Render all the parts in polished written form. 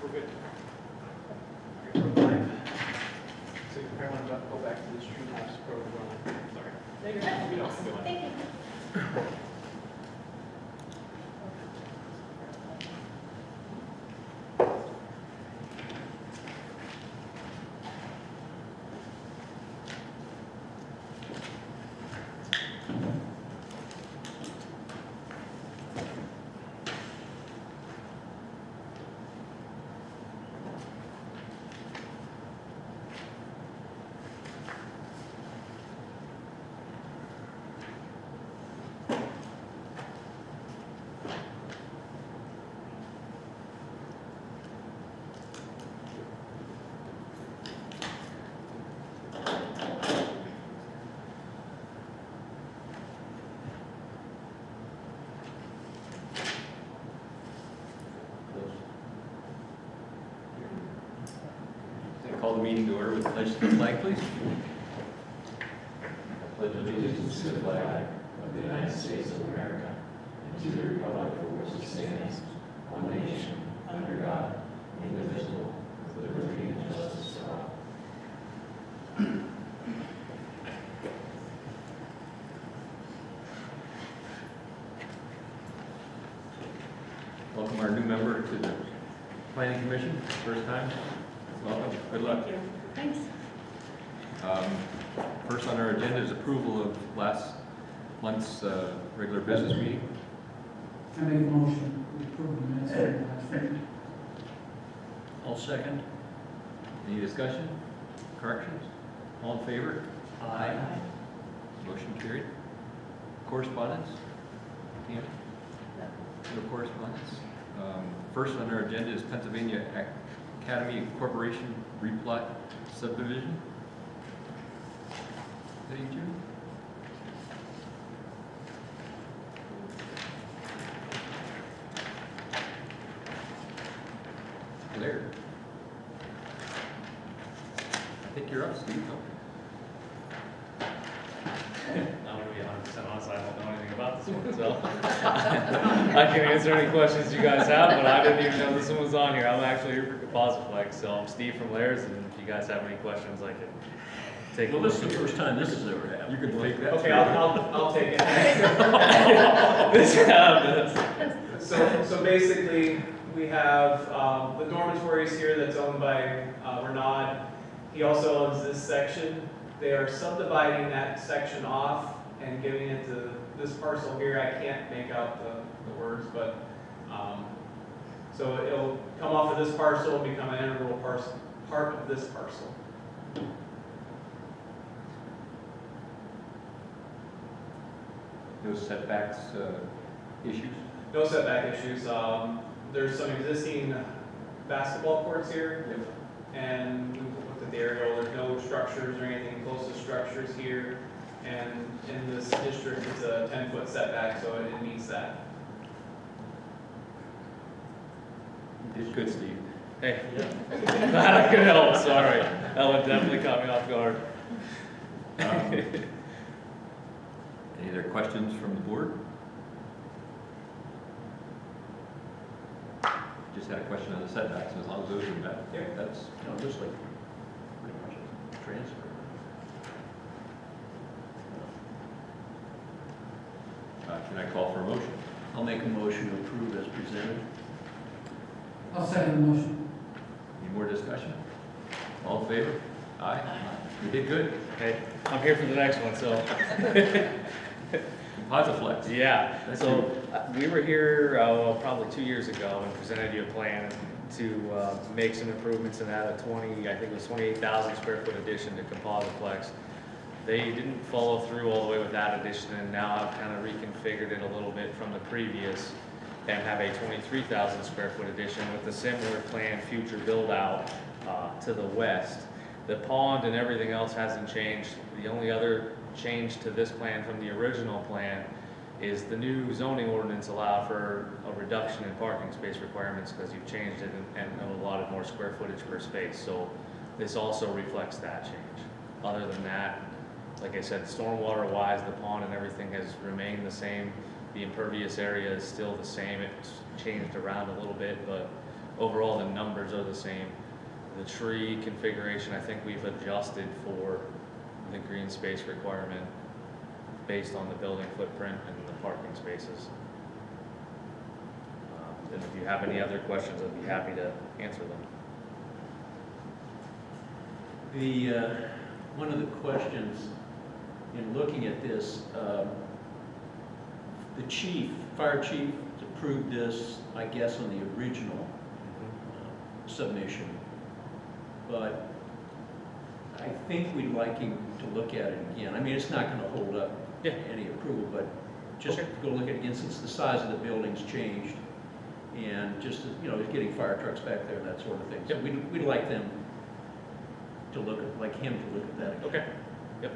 We're good. So you probably want to go back to this tree house program. Sorry. No, you're You good. don't have to go in. Thank you. Call the meeting to order with the pledge to the flag, please. I pledge allegiance to the flag of the United States of America and to the republic for which it stands, one nation, under God, indivisible, with liberty and justice for all. Welcome our new member to the Planning Commission, first time. Welcome, good luck. Thank you. Thanks. First on our agenda is approval of last month's regular business meeting. I make a motion to approve the minutes of the last meeting. I'll second. Any discussion, corrections? All in favor? Aye. Motion carried. Correspondence? Tammy? No correspondence. First on our agenda is Pennsylvania Academy Corporation replat subdivision. Is that you, Jim? There. I think you're up, Steve. I'm going to be 100% honest, I don't know anything about this one, so I can answer any questions you guys have, but I didn't even know this one was on here. I'm actually here for Composite Flex, so I'm Steve from Lair's, and if you guys have any questions, I can take Well, them. this is the first time this has ever happened. You can take that. Okay, I'll take it. This happens. So basically, we have the dormitories here that's owned by Renaud. He also owns this section. They are subdividing that section off and giving it to this parcel here. I can't make out the words, but so it'll come off of this parcel and become an integral part of this parcel. No setbacks issues? No setback issues. There's some existing basketball courts here. And we looked at the aerial, there's no structures or anything close to structures here. And in this district, it's a 10-foot setback, so it meets that. You did good, Steve. Hey, glad I could help, sorry. That one definitely caught me off guard. Any other questions from the board? Just had a question on the setbacks, as long as those are met. Yeah. That's, No, just like pretty much a transfer. can I call for a motion? I'll make a motion to approve as presented. I'll second the motion. Any more discussion? All in favor? Aye. You did good. Hey, I'm here for the next one, so. Composite Flex. Yeah, That's so we were here probably 2 years ago and presented you a plan to make some improvements and add a 20, I think it was 28,000 square foot addition to Composite Flex. They didn't follow through all the way with that addition, and now I've kind of reconfigured it a little bit from the previous and have a 23,000 square foot addition with a similar planned future build out to the west. The pond and everything else hasn't changed. The only other change to this plan from the original plan is the new zoning ordinance allow for a reduction in parking space requirements because you've changed it and allotted more square footage per space. So this also reflects that change. Other than that, like I said, stormwater wise, the pond and everything has remained the same. The impervious area is still the same. It's changed around a little bit, but overall the numbers are the same. The tree configuration, I think we've adjusted for the green space requirement based on the building footprint and the parking spaces. And if you have any other questions, I'd be happy to answer them. One of the questions in looking at this, the fire chief approved this, I guess, on the original submission. But I think we'd like him to look at it again. I mean, it's not gonna hold up any approval, but just go look at it again since the size of the building's changed. And just, you know, getting fire trucks back there and that sort of thing. So we'd like them to look at, like him to look at that again. Okay. Yep.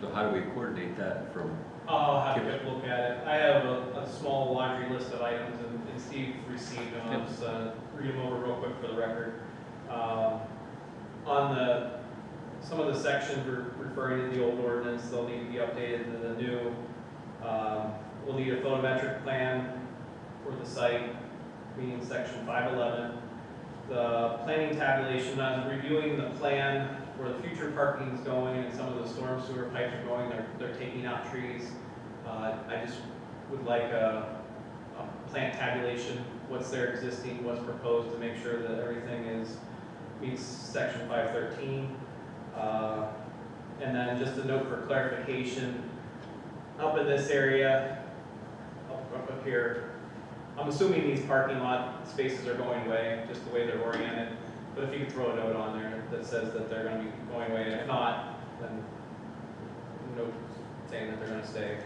So how do we coordinate that from? I'll have to look at it. I have a small laundry list of items, and Steve received them. I'll just read them over real quick for the record. On some of the sections referring to the old ordinance, they'll need to be updated to the new. We'll need a photometric plan for the site, meaning section 511. The planning tabulation, I was reviewing the plan where the future parking is going and some of the storm sewer pipes are going, they're taking out trees. I just would like a plant tabulation, what's there existing, what's proposed, to make sure that everything meets section 513. And then just a note for clarification, up in this area, up here, I'm assuming these parking lot spaces are going away, just the way they're oriented. But if you could throw a note on there that says that they're going to be going away, and if not, then a note saying that they're going to stay.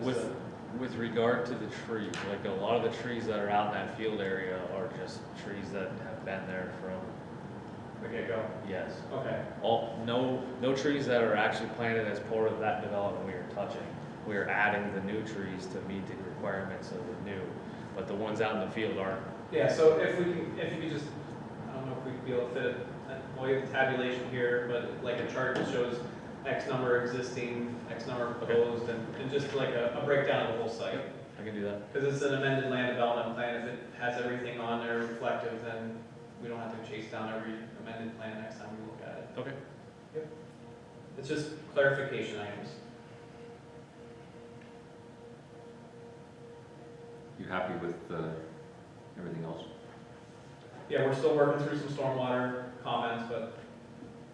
With regard to the trees, like a lot of the trees that are out in that field area are just trees that have been there from Okay, go. yes. Okay. No trees that are actually planted as part of that development we are touching. We are adding the new trees to meet the requirements of the new, but the ones out in the field aren't. Yeah, so if you could just, I don't know if we'd be able to fit a tabulation here, but like a chart that shows X number existing, X number proposed, and just like a breakdown of the whole site. I can do that. Because it's an amended land development plan. If it has everything on there reflective, then we don't have to chase down every amended plan next time we look at it. Okay. Yep. It's just clarification items. You happy with everything else? Yeah, we're still working through some stormwater comments, but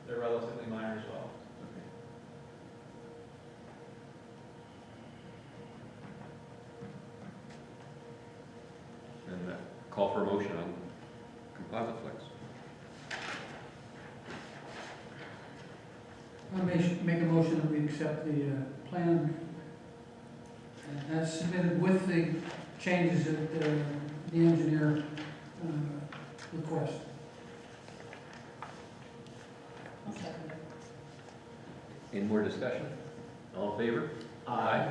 they're relatively minor as well. And call for a motion on composite flex. I'll make a motion that we accept the plan as submitted with the changes that the engineer requests. I'll second it. Any more discussion? All in favor? Aye.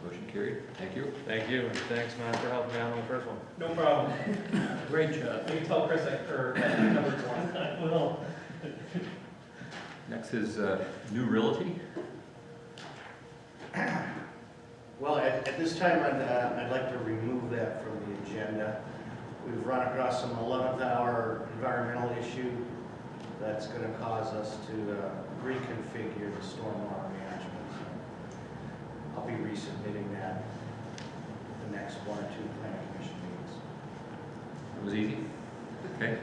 Motion carried. Thank you. Thank you, and thanks, Matt, for helping me out on the first one. No problem. Great job. You can tell Chris I covered one. Well, Next is new realty. Well, at this time, I'd like to remove that from the agenda. We've run across some 11th hour environmental issue that's going to cause us to reconfigure the stormwater management. So I'll be resubmitting that at the next 1 or 2 planning commission meetings. It was easy. Okay.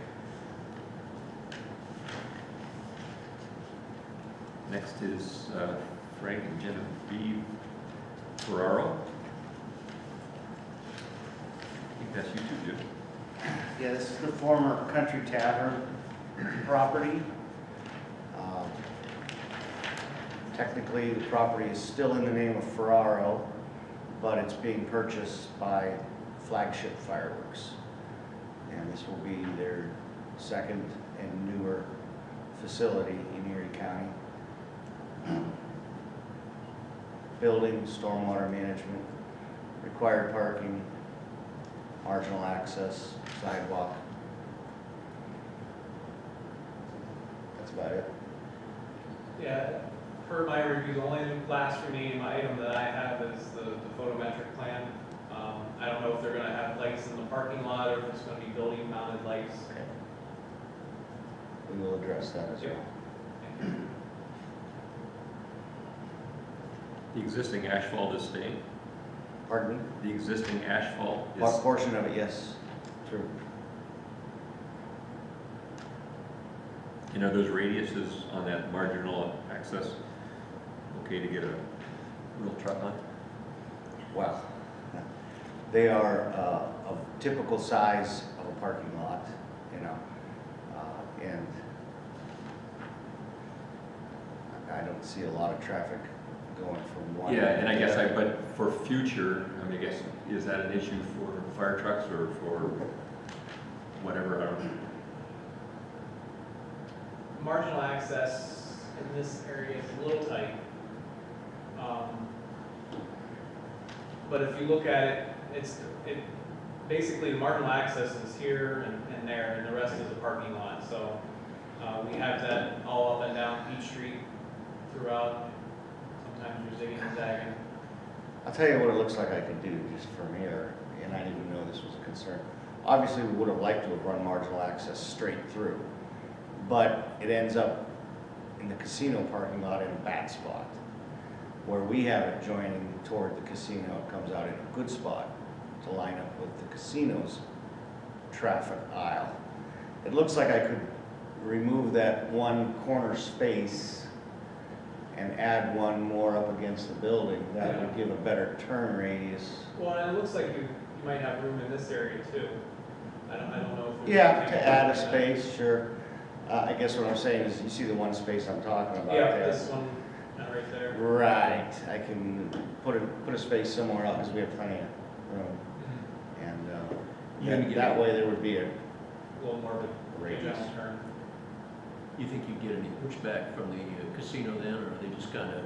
Next is Frank and Genevieve Ferraro. I think that's you too, Jim. Yeah, this is the former Country Tavern property. Technically, the property is still in the name of Ferraro, but it's being purchased by Flagship Fireworks. And this will be their second and newer facility in Erie County. Building, stormwater management, required parking, marginal access, sidewalk. That's about it. Yeah, per my review, the only last remaining item that I have is the photometric plan. I don't know if they're gonna have lights in the parking lot or if it's gonna be building mounted lights. Okay. We will address that as well. The existing asphalt is staying? Pardon me? The existing asphalt A is, portion of it, yes, true. you know, those radiuses on that marginal access, okay to get a real truck on? Well, they are of typical size of a parking lot, you know, and I don't see a lot of traffic going from one. Yeah, and I guess but for future, I mean, I guess, is that an issue for fire trucks or for whatever? I don't know. Marginal access in this area is a little tight. But if you look at it, basically the marginal access is here and there, and the rest is a parking lot. So we have that all up and down Peach Street throughout. Sometimes you're zigging and zagging. I'll tell you what it looks like I could do just from here, and I didn't even know this was a concern. Obviously, we would have liked to have run marginal access straight through, but it ends up in the casino parking lot in a bad spot. Where we have it joining toward the casino, it comes out in a good spot to line up with the casino's traffic aisle. It looks like I could remove that one corner space and add one more up against the building. That would give a better turn radius. Well, and it looks like you might have room in this area too. I don't know if. Yeah, to add a space, sure. I guess what I'm saying is, you see the one space I'm talking about Yeah, there? this one, right there. Right, I can put a space somewhere else, because we have plenty of room. And that way there would be a A little more of a radius. general turn. You think you get any pushback from the casino then, or are they just kind of,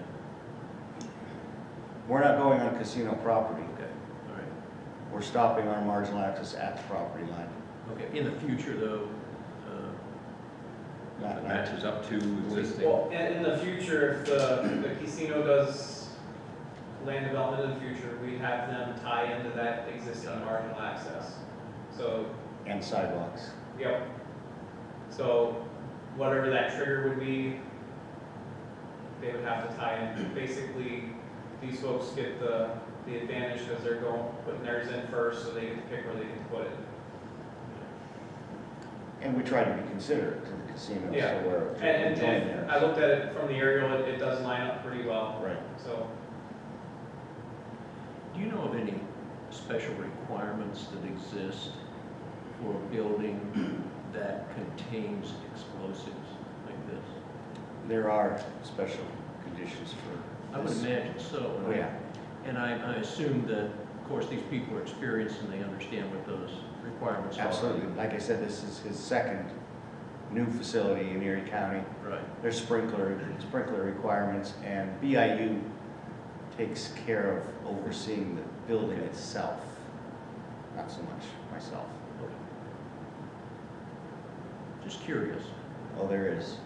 We're not going on casino property. okay, all right. We're stopping our marginal access at the property line. Okay, in the future though, Not- That not- matches up to existing. Well, in the future, if the casino does land development in the future, we have them tie into that existing marginal access. So, And sidewalks. yep. So whatever that trigger would be, they would have to tie in. Basically, these folks get the advantage because they're putting theirs in first, so they get to pick where they can put it. And we try to be considerate to the casino, Yeah. so we're And joining there. I looked at it from the aerial, it does line up pretty well. Right. So, do you know of any special requirements that exist for a building that contains explosives like this? There are special conditions for I would this. imagine so. Oh, yeah. And I assume that, of course, these people are experienced and they understand what those requirements are. Absolutely. Like I said, this is his second new facility in Erie County. Right. There's sprinkler requirements, and BIU takes care of overseeing the building itself, not so much myself. Okay. Just curious. Oh, there is.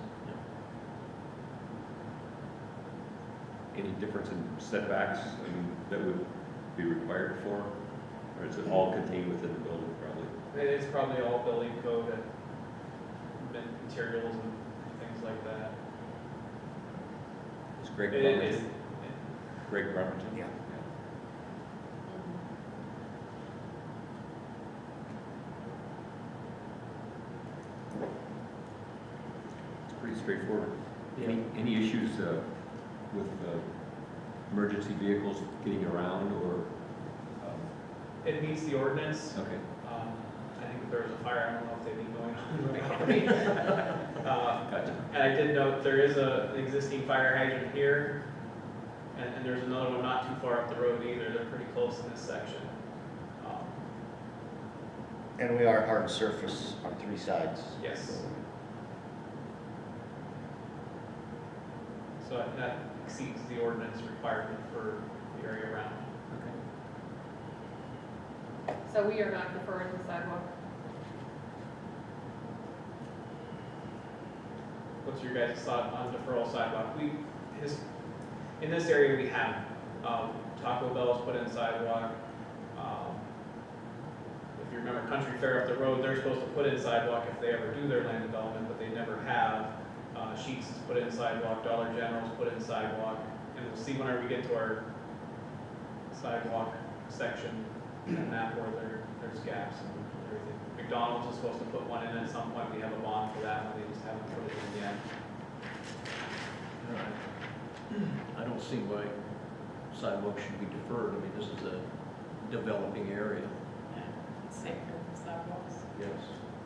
Any difference in setbacks that would be required for? Or is it all contained within the building probably? it's probably all building code and materials and things like that. It's Greg It is. Bremerton? Greg Bremerton? Yeah. It's pretty straightforward. Any issues with emergency vehicles getting around or? It meets the ordinance. Okay. I think if there was a fire, I don't know if they'd be going on right now. Gotcha. And I did note there is an existing fire hydrant here, and there's another one not too far up the road either. They're pretty close in this section. And we are hard surface on three sides. Yes. So that exceeds the ordinance requirement for the area around. So we are not deferring the sidewalk? What's your guys' thought on deferral sidewalk? In this area, we have Taco Bell's put in sidewalk. if you remember Country Fair up the road, they're supposed to put in sidewalk if they ever do their land development, but they never have. Sheets has put in sidewalk, Dollar General's put in sidewalk, and we'll see whenever we get to our sidewalk section in the map where there's gaps and everything. McDonald's is supposed to put one in at some point, we have a bond for that, and they just haven't put it in yet. All right. I don't see why sidewalks should be deferred. I mean, this is a developing area. Yeah, it's safer than sidewalks. Yes.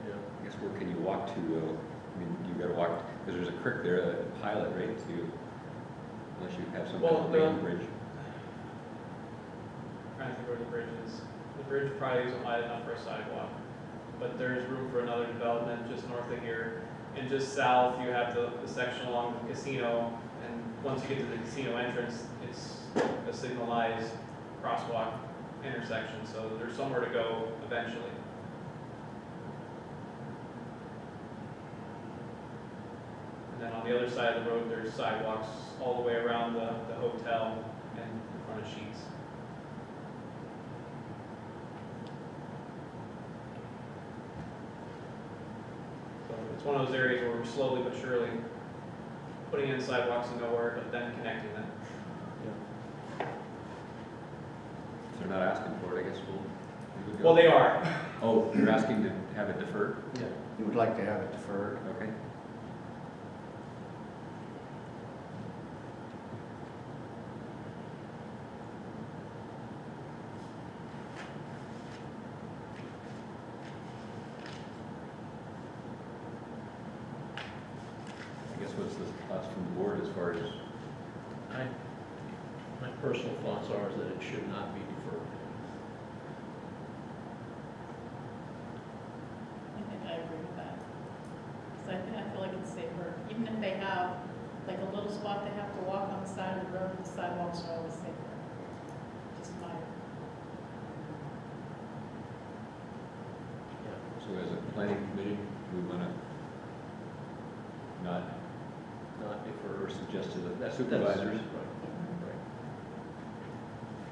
Yeah. I guess where can you walk to, I mean, you gotta walk, because there's a creek there, a pilot, right, to, unless you have some kind of main bridge. Trying to think where the bridge is. The bridge probably isn't wide enough for a sidewalk, but there's room for another development just north of here. And just south, you have the section along the casino, and once you get to the casino entrance, it's a signalized crosswalk intersection, so there's somewhere to go eventually. And then on the other side of the road, there's sidewalks all the way around the hotel and in front of Sheets. So it's one of those areas where we're slowly but surely putting in sidewalks in nowhere, but then connecting them. If they're not asking for it, I guess we'll go. Well, they are. Oh, you're asking to have it deferred? Yeah. You would like to have it deferred? Okay. I guess what's the thoughts from the board as far as, My personal thoughts are that it should not be deferred. I think I agree with that. Because I feel like it's safer, even if they have like a little spot they have to walk on the side of the road, the sidewalks are always safer. Just my, so as a planning committee, we wanna not defer or suggest to the supervisors? Right.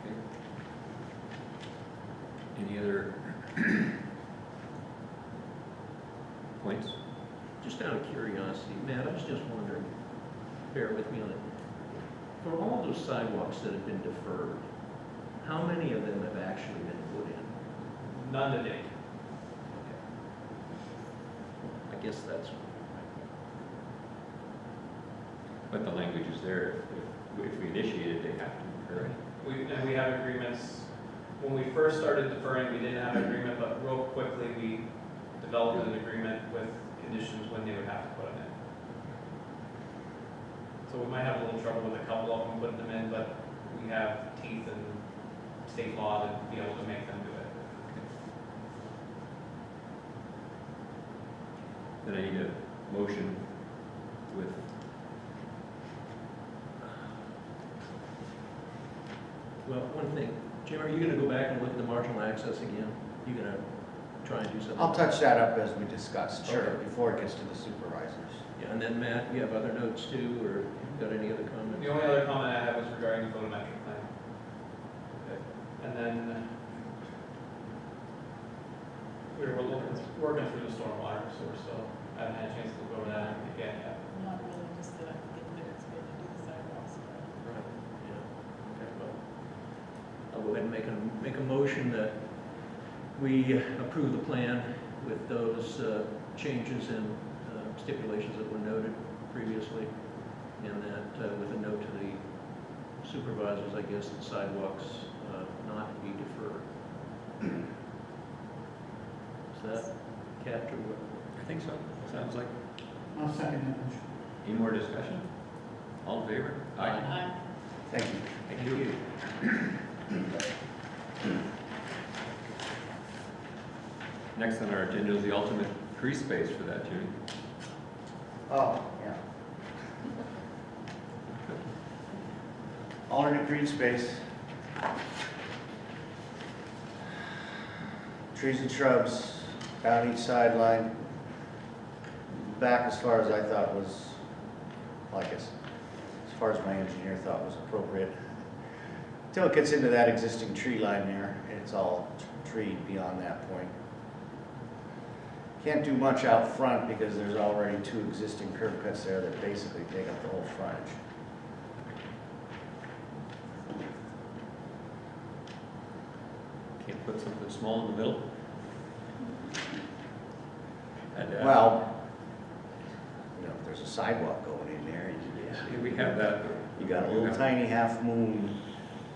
Okay. Any other points? Just out of curiosity, Matt, I was just wondering, bear with me on it. For all those sidewalks that have been deferred, how many of them have actually been put in? None to date. Okay. I guess that's, But the language is there, if we initiate it, they have to, correct? And we have agreements. When we first started deferring, we didn't have an agreement, but real quickly, we developed an agreement with conditions when they would have to put them in. So we might have a little trouble with a couple of them putting them in, but we have teeth and state law to be able to make them do it. Then I need a motion with, well, one thing, Jim, are you gonna go back and look at the marginal access again? You gonna try and do something? I'll touch that up as we discussed, Sure. before it gets to the supervisors. Yeah, and then Matt, you have other notes too, or you got any other comments? The only other comment I have was regarding the photometric plan. Okay. And then we were working through the stormwater, so we're still, I haven't had a chance to go over that again yet. not really just that I think that it's good to do the sidewalks, but. Right, yeah, okay, well, I'll go ahead and make a motion that we approve the plan with those changes and stipulations that were noted previously, and that with a note to the supervisors, I guess, that sidewalks not be deferred. Is that captured what? I think so, sounds like. I'll second that motion. Any more discussion? All in favor? I Thank you. Thank you. Next on our agenda is the ultimate greenspace for that, Judy. Oh, yeah. Alternate greenspace. Trees and shrubs down each sideline. Back as far as I thought was, like as far as my engineer thought was appropriate. Until it gets into that existing tree line there, it's all tree beyond that point. Can't do much out front because there's already 2 existing curb cuts there that basically take up the whole frontage. Can't put something small in the middle? And, Well, you know, if there's a sidewalk going in there, yeah, we have that. you got a little tiny half moon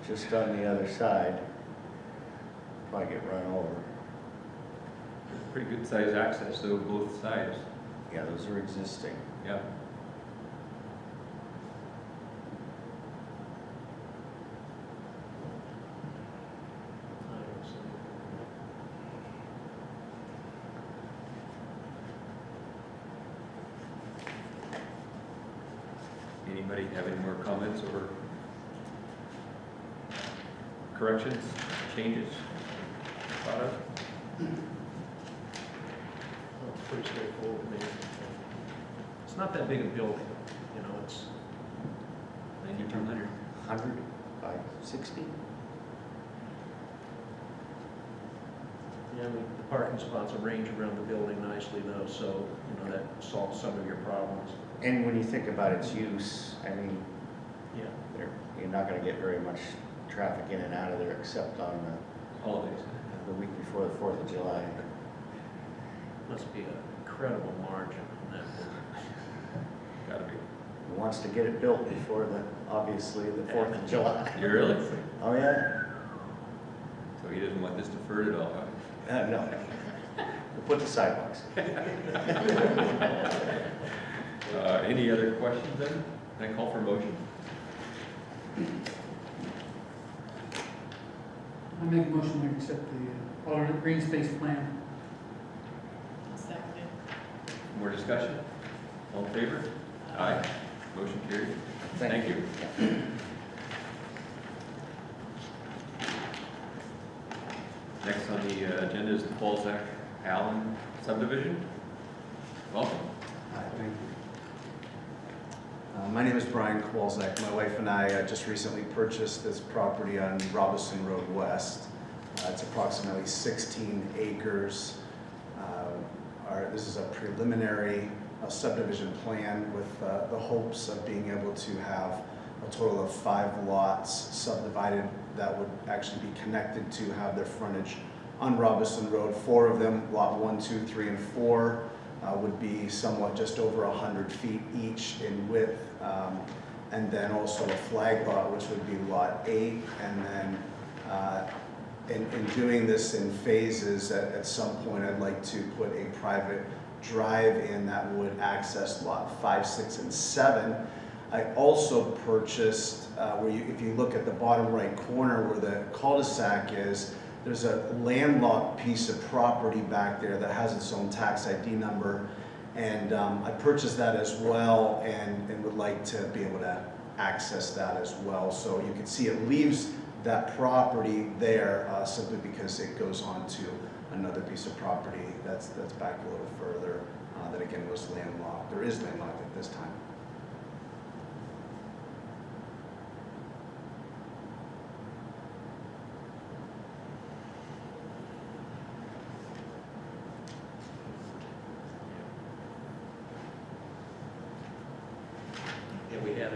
just on the other side. Probably get run over. Pretty good size access though, both sides. Yeah, those are existing. Yeah. Anybody have any more comments or corrections, changes? Thought of? Pretty straightforward to me. It's not that big a building, you know, it's, 9,200. 100 by 60? yeah, I mean, the parking spots arrange around the building nicely though, so, you know, that solves some of your problems. And when you think about its use, I mean, Yeah. you're not going to get very much traffic in and out of there except on Holidays. the week before the 4th of July. Must be an incredible margin on that building. Gotta be. He wants to get it built before obviously the 4th of July. You really? Oh, yeah? So he doesn't want this deferred at all, huh? No. We'll put the sidewalks. Any other questions then? Can I call for a motion? I make a motion to accept the alternate green space plan. Second. More discussion? All in favor? Aye. Motion carried. Thank you. Next on the agenda is the Balzac Allen subdivision. Welcome. Hi, thank you. My name is Brian Kowalczak. My wife and I just recently purchased this property on Robinson Road West. It's approximately 16 acres. This is a preliminary subdivision plan with the hopes of being able to have a total of 5 lots subdivided that would actually be connected to have their frontage on Robinson Road. 4 of them, lot 1, 2, 3, and 4, would be somewhat just over 100 feet each in width. And then also a flag lot, which would be lot 8. And then in doing this in phases, at some point I'd like to put a private drive in that would access lot 5, 6, and 7. I also purchased, if you look at the bottom right corner where the cul-de-sac is, there's a landlocked piece of property back there that has its own tax ID number. And I purchased that as well and would like to be able to access that as well. So you can see it leaves that property there simply because it goes on to another piece of property that's back a little further that again was landlocked, or is landlocked at this time. Yeah, we had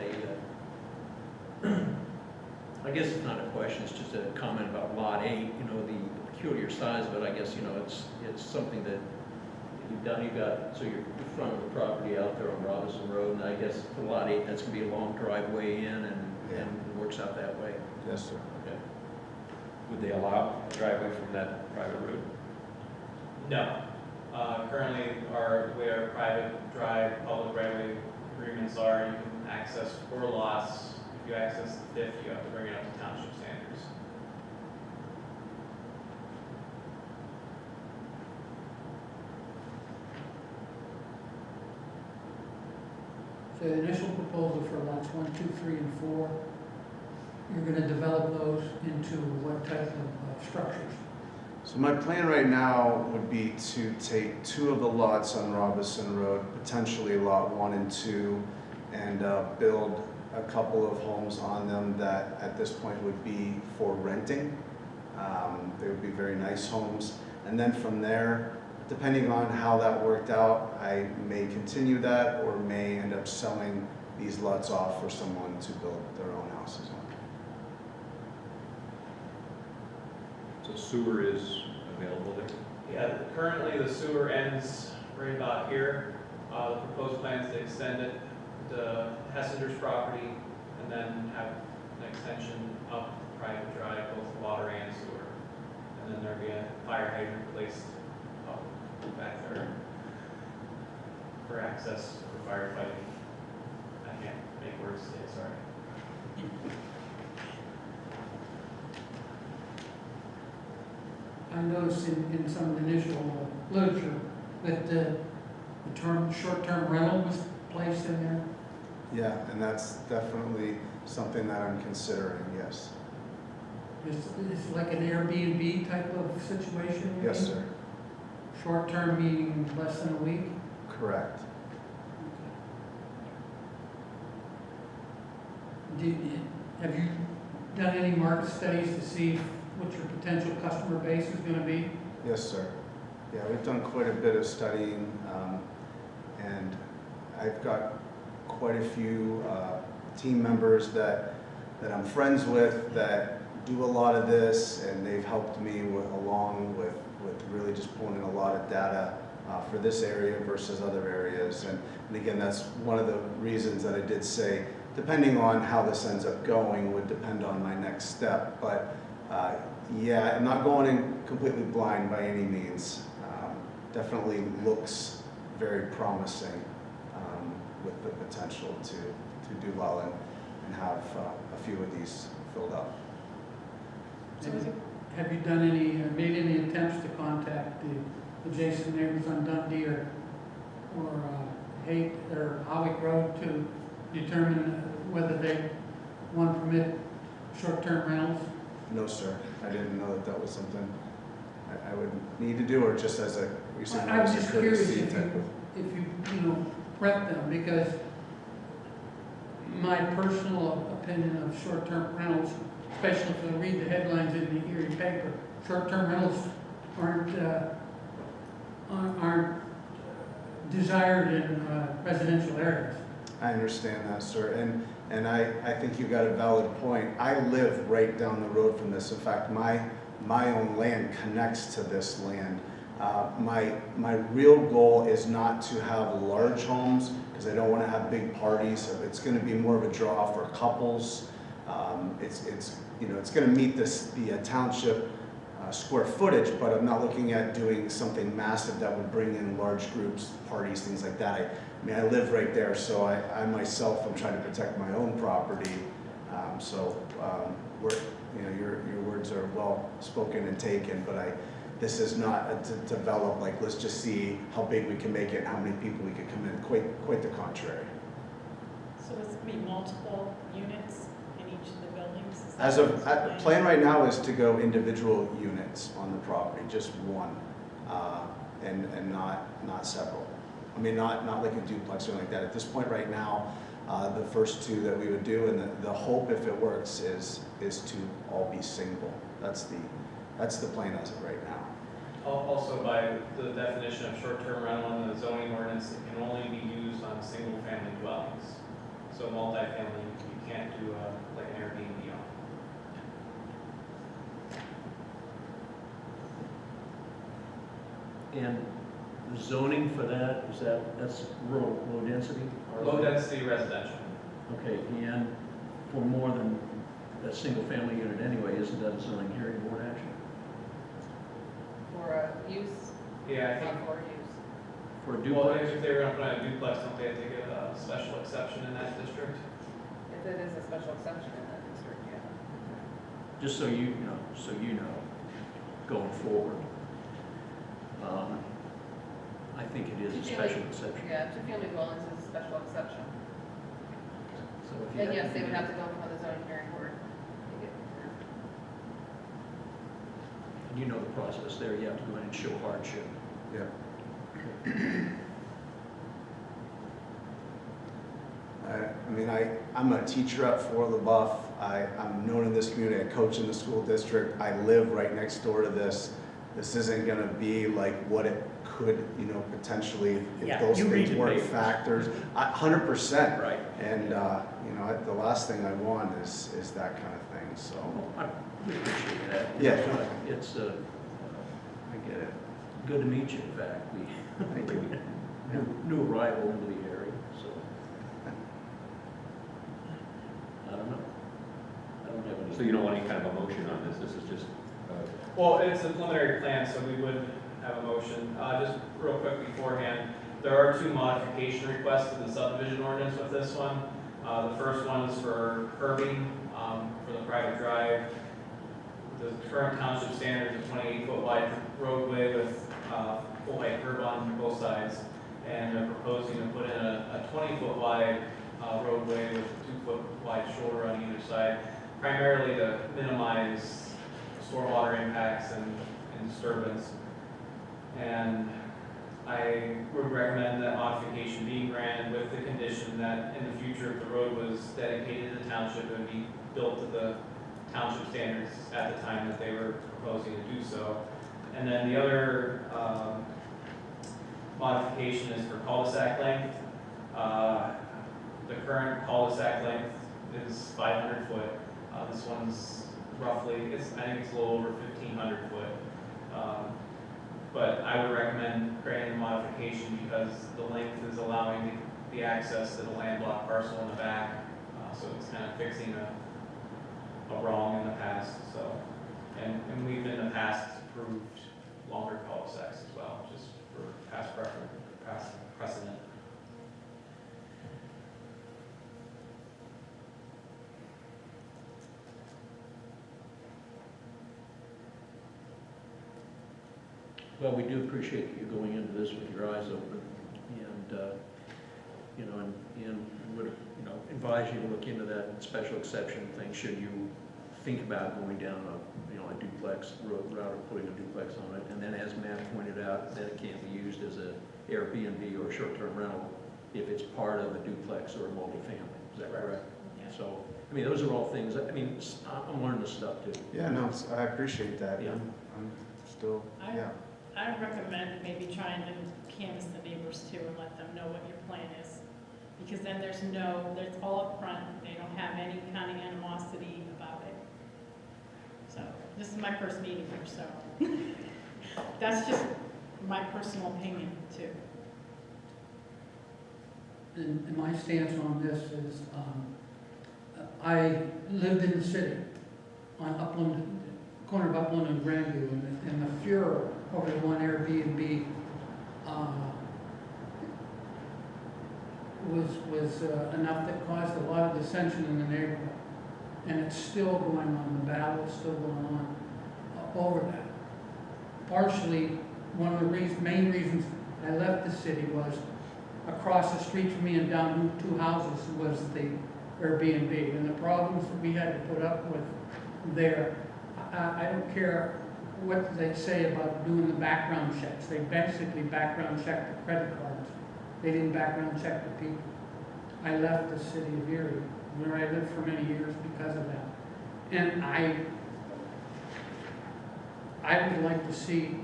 I guess it's not a question, it's just a comment about lot 8, you know, the peculiar size of it, I guess, you know, it's something that you've done, so you're in front of the property out there on Robinson Road, and I guess for lot 8, that's gonna be a long driveway in, and it works out that way. Yes, sir. Okay. Would they allow a driveway from that private road? No. Currently, the way our private drive, public right-of-way agreements are, you can access 4 lots. If you access the 5th, you have to bring it up to township standards. So the initial proposal for lots 1, 2, 3, and 4, you're going to develop those into what type of structures? So my plan right now would be to take 2 of the lots on Robinson Road, potentially lot 1 and 2, and build a couple of homes on them that at this point would be for renting. They would be very nice homes. And then from there, depending on how that worked out, I may continue that or may end up selling these lots off for someone to build their own houses on. So sewer is available there? Yeah, currently the sewer ends right about here. The proposed plan is to extend it to Hessinger's property and then have an extension up private drive, both water and sewer. And then there'll be a fire hydrant placed up back there for access for firefighting. I can't make words today, sorry. I noticed in some of the initial literature that the short-term rental was placed in there. Yeah, and that's definitely something that I'm considering, yes. It's like an Airbnb type of situation? you Yes, mean? sir. Short-term meaning less than a week? Correct. Have you done any market studies to see what your potential customer base is going to be? Yes, sir. Yeah, we've done quite a bit of studying, and I've got quite a few team members that I'm friends with that do a lot of this, and they've helped me along with really just pulling in a lot of data for this area versus other areas. And again, that's one of the reasons that I did say, depending on how this ends up going, would depend on my next step. But yeah, I'm not going in completely blind by any means. Definitely looks very promising with the potential to do well and have a few of these filled up. Have you done made any attempts to contact the adjacent neighbors on Dundee or Haight or Howick Road to determine whether they want to permit short-term rentals? No, sir. I didn't know that was something I would need to do, or just as a I'm just curious courtesy if type of. you prep them, because my personal opinion of short-term rentals, especially if I read the headlines in the Erie paper, short-term rentals aren't desired in residential areas. I understand that, sir, and I think you've got a valid point. I live right down the road from this. In fact, my own land connects to this land. My real goal is not to have large homes, because I don't want to have big parties. So it's going to be more of a draw for couples. It's going to meet the township square footage, but I'm not looking at doing something massive that would bring in large groups, parties, things like that. I live right there, so I myself am trying to protect my own property. Your words are well spoken and taken, but this is not to develop like, let's just see how big we can make it, how many people we could come in. Quite the contrary. So it's going to be multiple units in each of the buildings? The plan right now is to go individual units on the property, just one, and not several. I mean, not like a duplex or anything like that. At this point right now, the first two that we would do, and the hope, if it works, is to all be single. That's the plan as of right now. Also, by the definition of short-term rental in the zoning ordinance, it can only be used on single-family dwellings. So multifamily, you can't do like an Airbnb on. And the zoning for that's low density? or- Low-density residential. Okay, and for more than a single-family unit anyway, isn't that a zoning hearing board action? For use, Yeah, I think. not for use. For a Well, duplex? if they were gonna put in a duplex, don't they have to get a special exception in that district? If it is a special exception in that district, yeah. Just so you know, going forward. I think it is a special exception. Yeah, two-family dwellings is a special exception. So if you And have yes, to they do- would have to go before the zoning hearing board to get approved. And you know the process there, you have to go in and show hardship. Yeah. I'm a teacher at Fort LaBeouf. I'm known in this community, I coach in the school district, I live right next door to this. This isn't gonna be like what it could, you know, potentially, if Yeah, those you read things the weren't papers. factors. 100%. Right. And, you know, the last thing I want is that kind of thing, so. We appreciate that. Yeah. It's, I get it. good to meet you, in fact. Thank you. New arrival into the area, so. I don't know. I don't have any. So you don't want any kind of a motion on this, this is just, Well, it's a preliminary plan, so we would have a motion. Just real quick beforehand, there are 2 modification requests in the subdivision ordinance with this one. The first one is for curbing for the private drive. The current township standard is a 28-foot wide roadway with full height curb on both sides. And they're proposing to put in a 20-foot wide roadway with a 2-foot wide shoulder on either side, primarily to minimize stormwater impacts and disturbance. And I would recommend that modification be granted with the condition that in the future, if the road was dedicated to the township, it would be built to the township standards at the time that they were proposing to do so. And then the other modification is for cul-de-sac length. The current cul-de-sac length is 500 foot. This one's roughly, I think it's a little over 1,500 foot. But I would recommend granting the modification because the length is allowing the access to the landlocked parcel in the back. So it's kind of fixing a wrong in the past. So, and we've in the past approved longer cul-de-sacs as well, just for past preference, past precedent. Well, we do appreciate that you're going into this with your eyes open, and, you know, and would, you know, advise you to look into that special exception thing, should you think about going down a, you know, a duplex route or putting a duplex on it. And then as Matt pointed out, that it can't be used as a Airbnb or a short-term rental if it's part of a duplex or a multifamily. Is that correct? Yeah. So, I mean, those are all things, I mean, I'm learning this stuff too. Yeah, no, I appreciate that. Yeah. I'm still, yeah. I recommend maybe trying to canvass the neighbors too and let them know what your plan is. Because then there's all up front, they don't have any kind of animosity about it. So, this is my first meeting here, so. That's just my personal opinion too. And my stance on this is, I lived in the city on Upland, corner of Upland and Grandview, and the furor over the one Airbnb was enough that caused a lot of dissension in the neighborhood. And it's still going on, the battle's still going on over that. Partially, one of the main reasons I left the city was across the street from me and down 2 houses was the Airbnb. And the problems that we had to put up with there, I don't care what they say about doing the background checks. They basically background checked the credit cards. They didn't background check the people. I left the city of Erie, where I lived for many years because of that. And I would like to see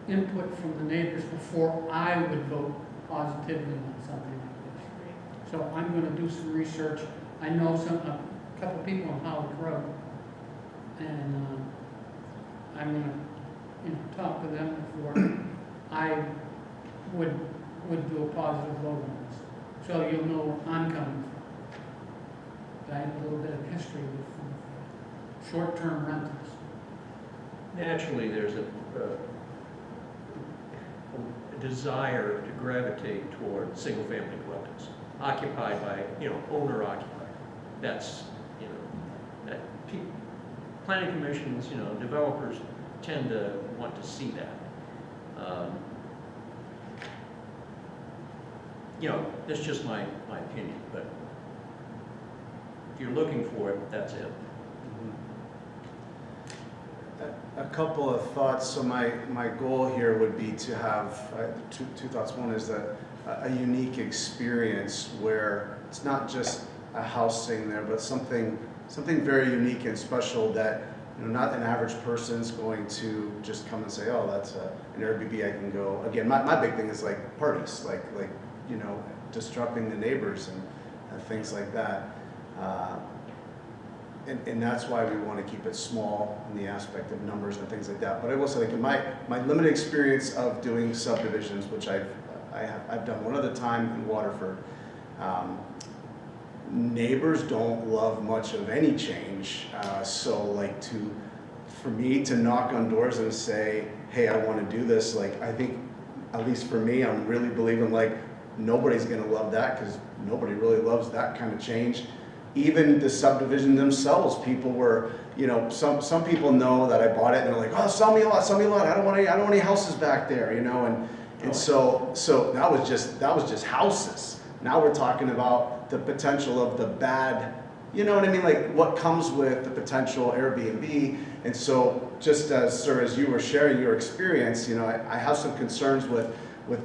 input from the neighbors before I would vote positively on something like this. So I'm going to do some research. I know a couple people on Howard Road, and I'm going to talk to them before I would do a positive vote on this. So you'll know where I'm coming from. I have a little bit of history with short-term rentals. Naturally, there's a desire to gravitate toward single-family dwellings, occupied by, you know, owner-occupied. That's, you know, that planning commissions, you know, developers tend to want to see that. You know, that's just my opinion, but if you're looking for it, that's it. A couple of thoughts. So my goal here would be to have two thoughts. One is that a unique experience where it's not just a house sitting there, but something very unique and special that, you know, not an average person's going to just come and say, oh, that's an Airbnb, I can go. Again, my big thing is like parties, like you know, disrupting the neighbors and things like that. And that's why we want to keep it small in the aspect of numbers and things like that. But I will say, like in my limited experience of doing subdivisions, which I've done one at a time in Waterford, neighbors don't love much of any change. So like for me to knock on doors and say, hey, I want to do this, like I think, at least for me, I'm really believing like nobody's going to love that, because nobody really loves that kind of change. Even the subdivision themselves, people were, you know, some people know that I bought it and they're like, oh, sell me a lot, I don't want any houses back there, you know, and so that was just houses. Now we're talking about the potential of the bad, you know what I mean, like what comes with the potential Airbnb. And so just as, sir, as you were sharing your experience, you know, I have some concerns with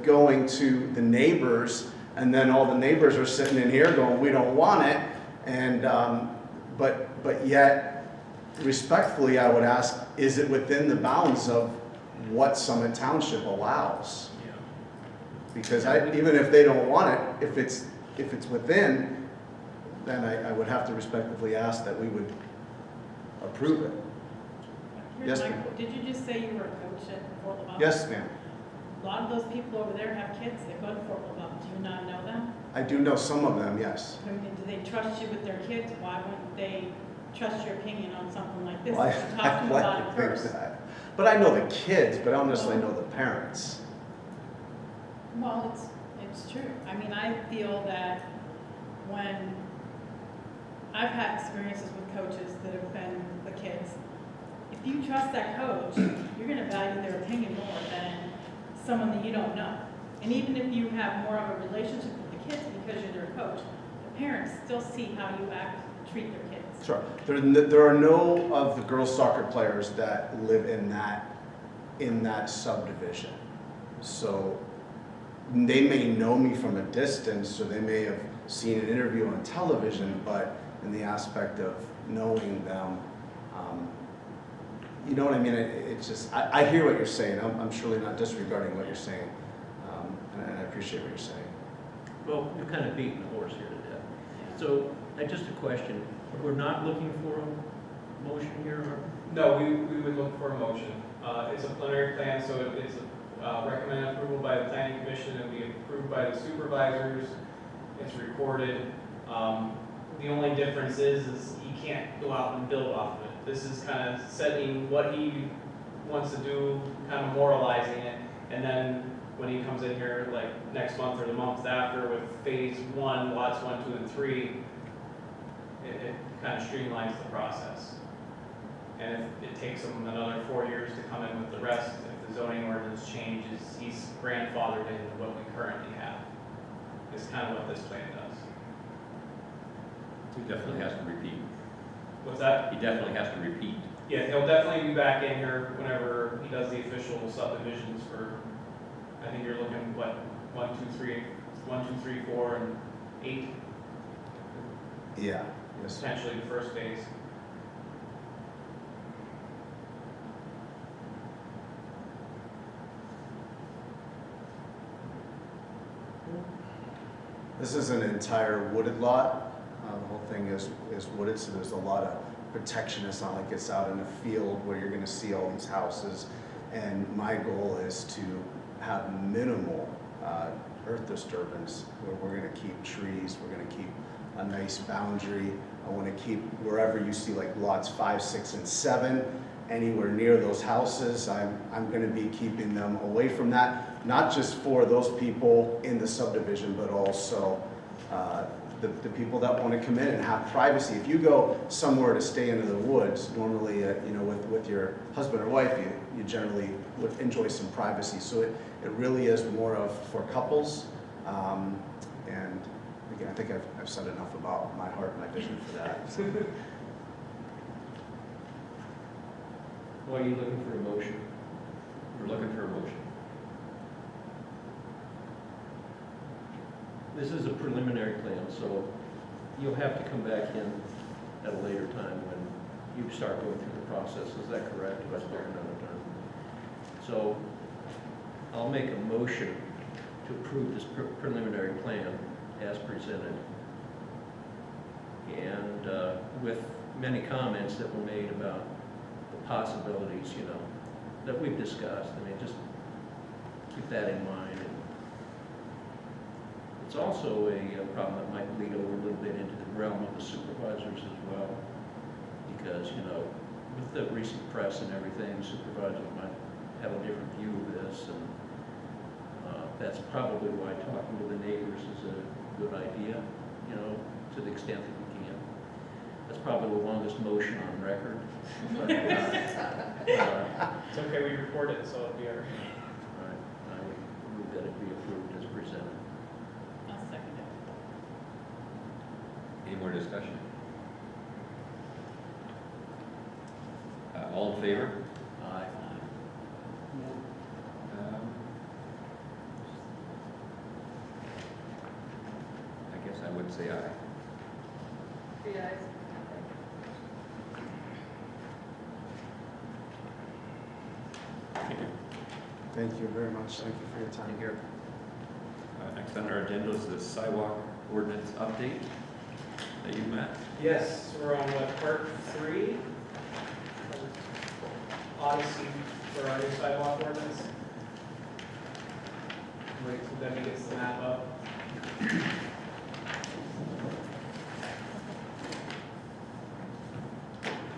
going to the neighbors, and then all the neighbors are sitting in here going, we don't want it. And but yet, respectfully, I would ask, is it within the bounds of what Summit Township allows? Yeah. Because even if they don't want it, if it's within, then I would have to respectfully ask that we would approve it. Here's Yes, my- ma'am. Did you just say you were a coach at Fort LaBeouf? Yes, ma'am. A lot of those people over there have kids that go to Fort LaBeouf. Do you not know them? I do know some of them, yes. I mean, do they trust you with their kids? Why wouldn't they trust your opinion on something like this? Well, You talk to them about it like to think first. that. But I know the kids, but I don't necessarily know the parents. Well, it's true. I mean, I feel that when I've had experiences with coaches that have been the kids, if you trust that coach, you're gonna value their opinion more than someone that you don't know. And even if you have more of a relationship with the kids because you're their coach, the parents still see how you act, treat their kids. Sure. There are no of the girls soccer players that live in that subdivision. So they may know me from a distance, or they may have seen an interview on television, but in the aspect of knowing them, you know what I mean? It's just, I hear what you're saying. I'm surely not disregarding what you're saying, and I appreciate what you're saying. Well, you're kind of beating the horse here to death. So, just a question, we're not looking for a motion here, or? No, we would look for a motion. It's a preliminary plan, so it's recommended approval by the planning commission and be approved by the supervisors. It's recorded. The only difference is he can't go out and build off of it. This is kind of setting what he wants to do, kind of moralizing it, and then when he comes in here like next month or the month after with phase 1, lots 1, 2, and 3, it kind of streamlines the process. And if it takes him another 4 years to come in with the rest, if the zoning ordinance changes, he's grandfathered into what we currently have. Is kind of what this plan does. He definitely has to repeat. What's that? He definitely has to repeat. Yeah, he'll definitely be back in here whenever he does the official subdivisions for, I think you're looking, what, 1, 2, 3, 4, and 8, Yeah, yes. potentially the first phase. This is an entire wooded lot. The whole thing is wooded, so there's a lot of protection. It's not like it's out in a field where you're going to see all these houses. And my goal is to have minimal earth disturbance, where we're going to keep trees, we're going to keep a nice boundary. I want to keep wherever you see like lots 5, 6, and 7, anywhere near those houses, I'm going to be keeping them away from that, not just for those people in the subdivision, but also the people that want to come in and have privacy. If you go somewhere to stay into the woods, normally, you know, with your husband or wife, you generally would enjoy some privacy. So it really is more of for couples. And again, I think I've said enough about my heart and my vision for that. Well, are you looking for a motion? We're looking for a motion. This is a preliminary plan, so you'll have to come back in at a later time when you start going through the process, is that correct? But there another time. So I'll make a motion to approve this preliminary plan as presented. And with many comments that were made about the possibilities, you know, that we've discussed. I mean, just keep that in mind. And it's also a problem that might bleed over a little bit into the realm of the supervisors as well. Because, you know, with the recent press and everything, supervisors might have a different view of this. And that's probably why talking to the neighbors is a good idea, you know, to the extent that we can. That's probably the longest motion on record. But, It's okay, we record it, so it'll be our. I would move that it be approved as presented. I'll second it. Any more discussion? All in favor? Aye. I guess I would say aye. 3 ayes. Thank you very much. Thank you for your time. Here. Next on our agenda is the sidewalk ordinance update that you met. Yes, we're on what, part 3? Odyssey for our new sidewalk ordinance. Wait till Debbie gets the map up.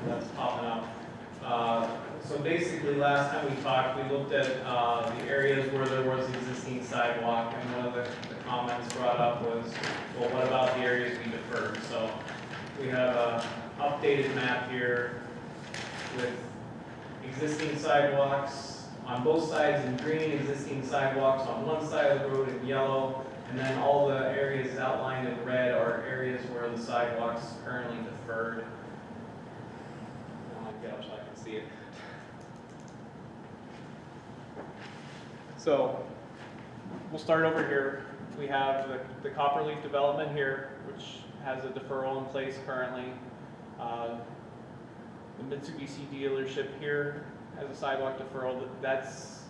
That's popping up. So basically, last time we talked, we looked at the areas where there was existing sidewalk, and one of the comments brought up was, well, what about the areas we deferred? So we have a updated map here with existing sidewalks on both sides in green, existing sidewalks on one side of the road in yellow, and then all the areas outlined in red are areas where the sidewalks currently deferred. I'll get up so I can see it. So we'll start over here. We have the Copperleaf development here, which has a deferral in place currently. The Mitsubishi dealership here has a sidewalk deferral. That's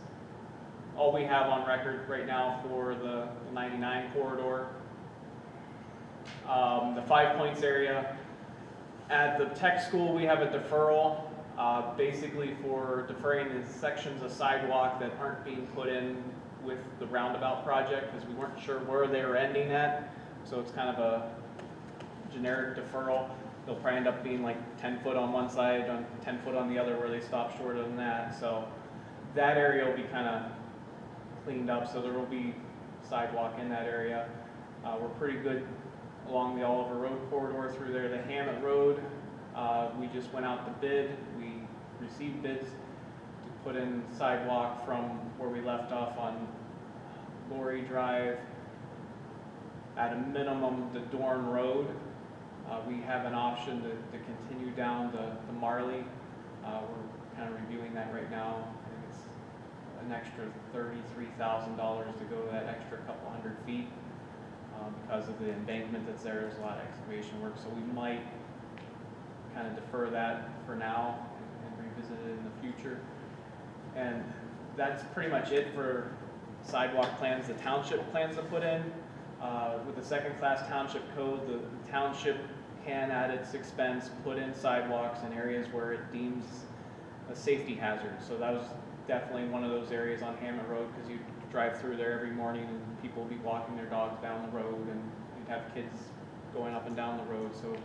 all we have on record right now for the 99 corridor. The 5 Points area. At the tech school, we have a deferral, basically for deferring the sections of sidewalk that aren't being put in with the roundabout project, because we weren't sure where they were ending at. So it's kind of a generic deferral. They'll probably end up being like 10 foot on one side, 10 foot on the other, where they stop shorter than that. So that area will be kind of cleaned up, so there will be sidewalk in that area. We're pretty good along the Oliver Road corridor through there. The Hammett Road, we just went out to bid. We received bids to put in sidewalk from where we left off on Lorry Drive. At a minimum, the Dorn Road. We have an option to continue down the Marley. We're kind of reviewing that right now. I think it's an extra $33,000 to go that extra couple hundred feet. Because of the embankment that's there, there's a lot of excavation work, so we might kind of defer that for now and revisit it in the future. And that's pretty much it for sidewalk plans the township plans to put in. With the second-class township code, the township can, at its expense, put in sidewalks in areas where it deems a safety hazard. So that was definitely one of those areas on Hammett Road, because you drive through there every morning and people will be walking their dogs down the road, and you'd have kids going up and down the road. So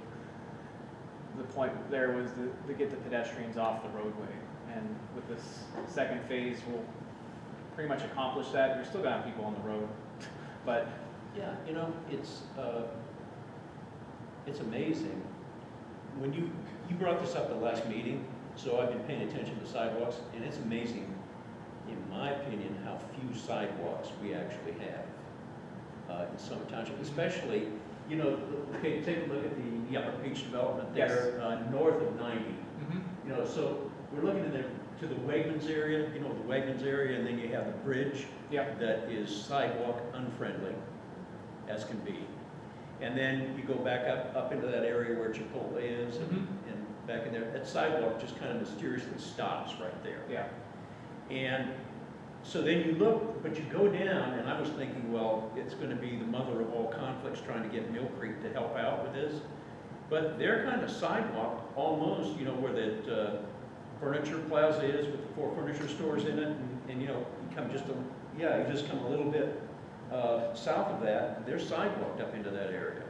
the point there was to get the pedestrians off the roadway. And with this second phase, we'll pretty much accomplish that. We're still gonna have people on the road, but Yeah, you know, it's amazing. When you brought this up at the last meeting, so I've been paying attention to sidewalks, and it's amazing, in my opinion, how few sidewalks we actually have in Summit Township, especially, you know, okay, take a look at the Upper Peach development there, north of 90. You know, so we're looking at to the Wegmans area, you know, the Wegmans area, and then you have the bridge that is sidewalk unfriendly, as can be. And then you go back up into that area where Chipotle is and back in there. That sidewalk just kind of mysteriously stops right there. Yeah. And so then you look, but you go down, and I was thinking, well, it's going to be the mother of all conflicts trying to get Mill Creek to help out with this. But their kind of sidewalk, almost, you know, where that furniture plaza is with the 4 furniture stores in it, and you know, you come just you just come a little bit south of that, they're sidewalked up into that area.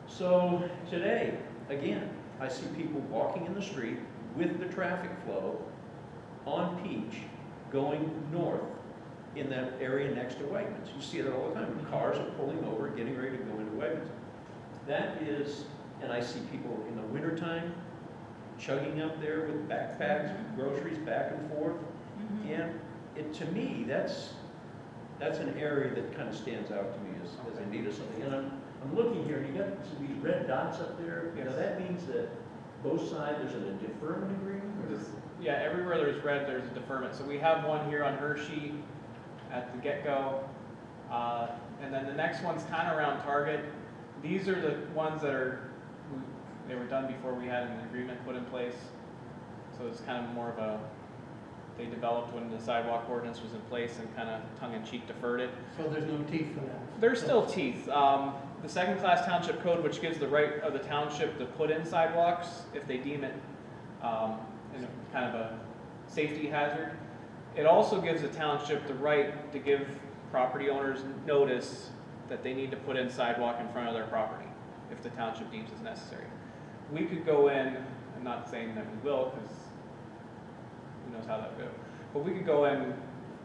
So today, again, I see people walking in the street with the traffic flow on Peach going north in that area next to Wegmans. You see it all the time. Cars are pulling over, getting ready to go into Wegmans. That is, and I see people in the wintertime chugging up there with backpacks, with groceries back and forth. And it, to me, that's an area that kind of stands out to me as a need of something. And I'm looking here, and you got some of these red dots up there. Yes. Now that means that both sides, there's a deferment agreement? Or? Yeah, everywhere there's red, there's a deferment. So we have one here on Hershey at the get-go. And then the next one's kind of around Target. These are the ones that they were done before we had an agreement put in place. So it's kind of more of a, they developed when the sidewalk ordinance was in place and kind of tongue-in-cheek deferred it. So there's no teeth for that? There's still teeth. The second-class township code, which gives the right of the township to put in sidewalks if they deem it in a kind of a safety hazard. It also gives the township the right to give property owners notice that they need to put in sidewalk in front of their property if the township deems it's necessary. We could go in, I'm not saying that we will, because who knows how that would go, but we could go in,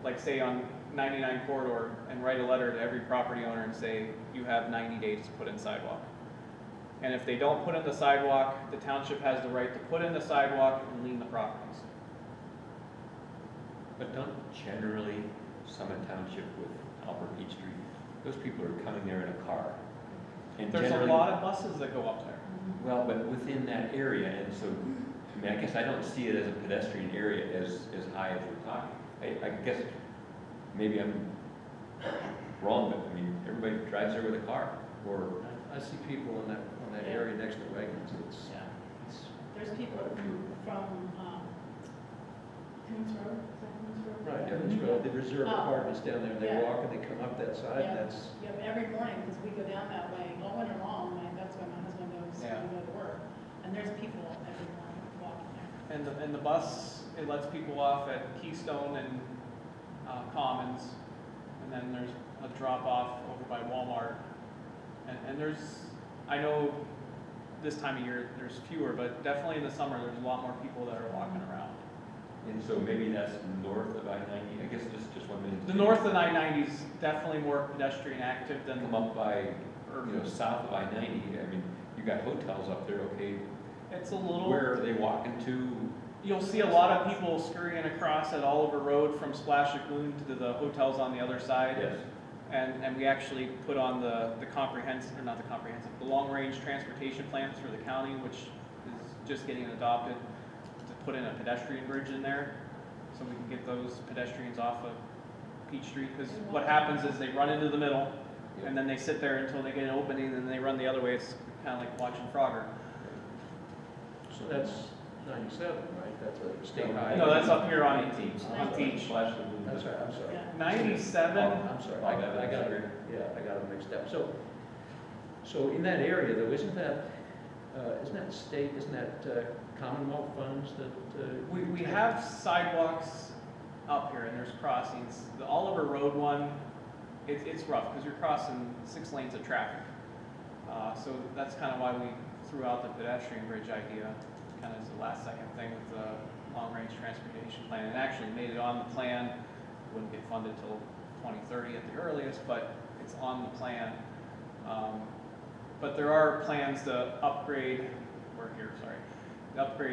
like say on 99 corridor and write a letter to every property owner and say, you have 90 days to put in sidewalk. And if they don't put in the sidewalk, the township has the right to put in the sidewalk and lien the properties. But don't generally Summit Township with Albert Beach Street, those people are coming there in a car. And There's a generally, lot of buses that go up there. well, but within that area, and so, I mean, I guess I don't see it as a pedestrian area as high as we're talking. I guess maybe I'm wrong, but I mean, everybody drives there with a car, or I see people in that area next to Wegmans. There's people from Coons Road, is that Coons Road? Right, Evans Road, the reserve Oh. apartments down there, and they Yeah. walk and they come up that side, Yeah. that's, Every morning, because we go down that way, all winter long, that's why my husband goes Yeah. to go to work. And there's people every morning walking there. And the bus, it lets people off at Keystone and Commons, and then there's a drop off over by Walmart. And there's, I know this time of year there's fewer, but definitely in the summer there's a lot more people that are walking around. and so maybe that's north of I-90. I guess just 1 minute. The north of I-90 is definitely more pedestrian active than Come up by, or south of I-90. I mean, you got hotels up there. Okay, it's a little. where are they walking to? You'll see a lot of people scurrying across at Oliver Road from Splash Lagoon to the hotels on the other side. Yes. And we actually put on the comprehensive, or not the comprehensive, the long-range transportation plans for the county, which is just getting adopted, to put in a pedestrian bridge in there, so we can get those pedestrians off of Peach Street, because what happens is they run into the middle, and then they sit there until they get an opening, and then they run the other way. It's kind of like watching Frogger. so that's 97, right? That's a state highway. No, that's up here on 19. on Peach. Flash the moon. That's right, I'm sorry. Yeah. 97, Oh, I'm sorry, I got them mixed up. So in that area though, isn't that state, isn't that Commonwealth funds that? we have sidewalks up here, and there's crossings. The Oliver Road one, it's rough, because you're crossing 6 lanes of traffic. So that's kind of why we threw out the pedestrian bridge idea, kind of as the last second thing with the long-range transportation plan. It actually made it on the plan, wouldn't get funded till 2030 at the earliest, but it's on the plan. But there are plans to upgrade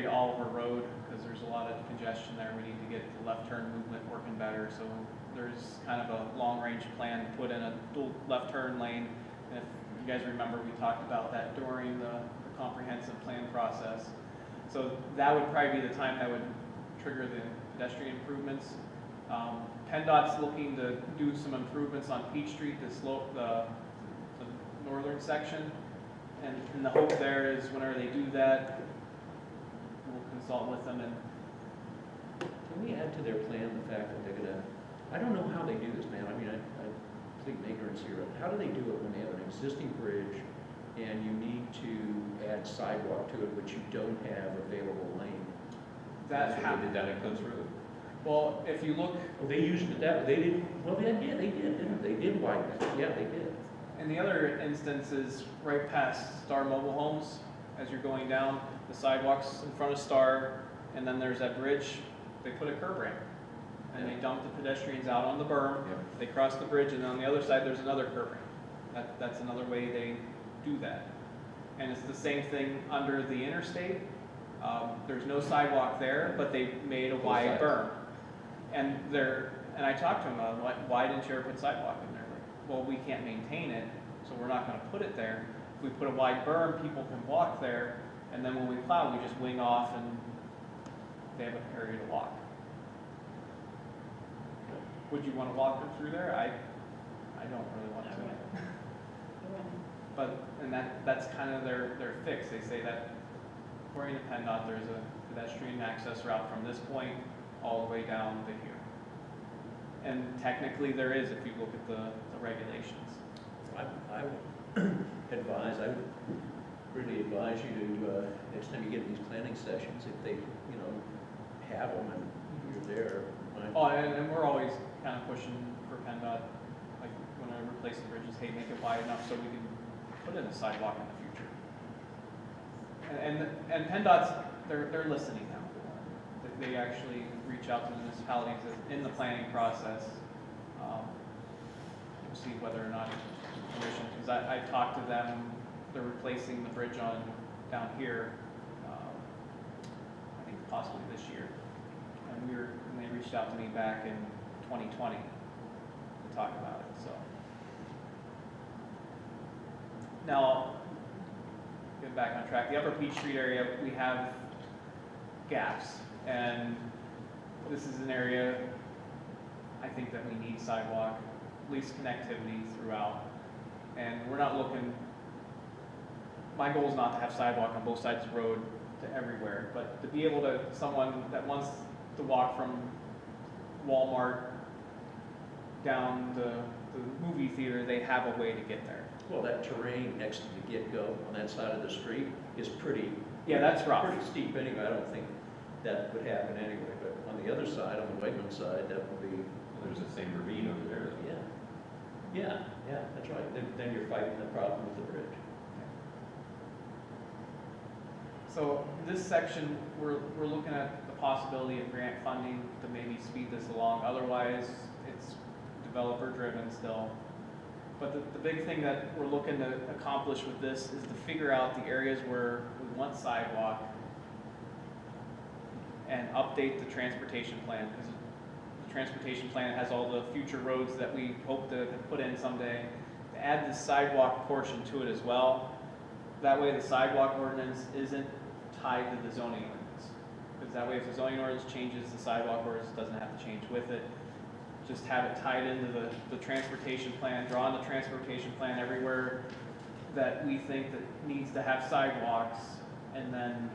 Oliver Road, because there's a lot of congestion there. We need to get the left turn movement working better. So there's kind of a long-range plan to put in a dual left turn lane. And if you guys remember, we talked about that during the comprehensive plan process. So that would probably be the time that would trigger the pedestrian improvements. PennDOT's looking to do some improvements on Peach Street to slope the northern section. And the hope there is whenever they do that, we'll consult with them and Can we add to their plan the fact that they're gonna, I don't know how they do this, man, I mean, I plead ignorance here. How do they do it when they have an existing bridge and you need to add sidewalk to it, but you don't have available lane? that They did that at Coast Road. Well, if you look Well, they used it that, they didn't, well, yeah, they did, didn't they? They did widen it, yeah, they did. in the other instances, right past Star Mobile Homes, as you're going down, the sidewalks in front of Star, and then there's that bridge, they put a curb ramp. And they dump the pedestrians out on the berm, Yep. they cross the bridge, and on the other side, there's another curb ramp. That's another way they do that. And it's the same thing under the interstate. There's no sidewalk there, but they made a wide sides. berm. And I talked to them, why didn't you ever put sidewalk in there? Well, we can't maintain it, so we're not gonna put it there. If we put a wide berm, people can walk there, and then when we plow, we just wing off and they have an area to walk. Would you wanna walk them through there? I don't really want I to. wouldn't. I wouldn't. But, and that's kind of their fix. They say that according to PennDOT, there's a pedestrian access route from this point all the way down to here. And technically there is if you look at the regulations. I would advise, I would really advise you to, next time you get these planning sessions, if they, you know, have them and you're there. Oh, and we're always kind of pushing for PennDOT, like when I replace the bridges, hey, make it wide enough so we can put in a sidewalk in the future. And PennDOT's, they're listening now. They actually reach out to the municipalities in the planning process, to see whether or not permission, because I talked to them, they're replacing the bridge down here, I think possibly this year. And they reached out to me back in 2020 to talk about it, so. Now, get back on track, the Upper Peach Street area, we have gaps, and this is an area I think that we need sidewalk, at least connectivity throughout. And we're not looking, my goal is not to have sidewalk on both sides of the road to everywhere, but to be able to, someone that wants to walk from Walmart down the movie theater, they have a way to get there. Well, that terrain next to the get-go on that side of the street is pretty. Yeah, that's rough. Pretty steep anyway, I don't think that would happen anyway, but on the other side, on the Wegman side, that would be. There's the same ravine over there. Yeah, that's right, then you're fighting the problem with the bridge. So this section, we're looking at the possibility of grant funding to maybe speed this along. Otherwise, it's developer driven still. But the big thing that we're looking to accomplish with this is to figure out the areas where we want sidewalk and update the transportation plan, because the transportation plan has all the future roads that we hope to put in someday. To add the sidewalk portion to it as well. That way the sidewalk ordinance isn't tied to the zoning ordinance. Because that way if the zoning ordinance changes, the sidewalk ordinance doesn't have to change with it. Just have it tied into the transportation plan, draw on the transportation plan everywhere that we think that needs to have sidewalks. And then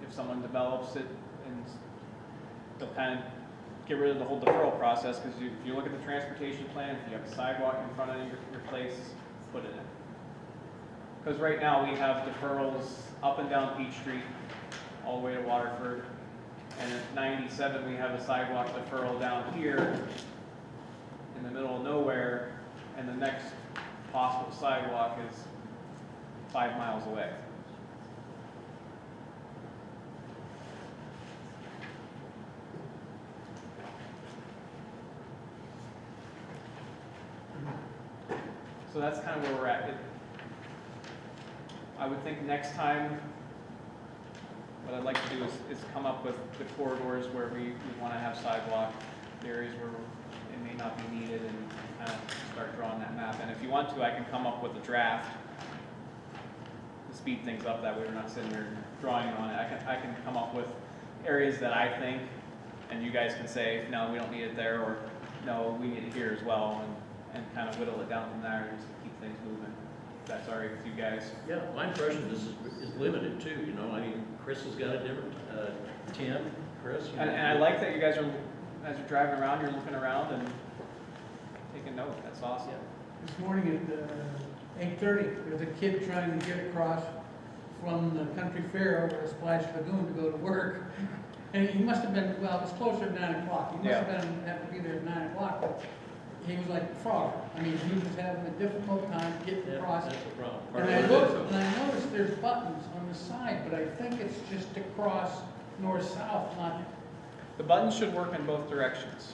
if someone develops it, and they'll kind of get rid of the whole deferral process, because if you look at the transportation plan, if you have a sidewalk in front of your place, put it in. Because right now we have deferrals up and down Peach Street, all the way to Waterford. And at 97, we have a sidewalk deferral down here in the middle of nowhere, and the next possible sidewalk is 5 miles away. So that's kind of where we're at. I would think next time, what I'd like to do is come up with the corridors where we want to have sidewalk, the areas where it may not be needed, and kind of start drawing that map. And if you want to, I can come up with a draft to speed things up. That way we're not sitting here drawing on it. I can come up with areas that I think, and you guys can say, no, we don't need it there, or no, we need it here as well, and kind of whittle it down from there just to keep things moving. that's all right with you guys. Yeah, my impression is limited too, you know, I mean, Chris has got a different, Tim, Chris. you know. And I like that you guys are, as you're driving around, you're looking around and taking note. That's awesome. This morning at 8:30, there was a kid trying to get across from the country fair over to Splash Lagoon to go to work. And he must have been, well, it was closer to 9 o'clock. He must have to be there at 9 o'clock, but he was like a frog. I mean, he was having a difficult time getting Yeah, across. that's a problem. And I noticed there's buttons on the side, but I think it's just to cross north-south, not, The buttons should work in both directions.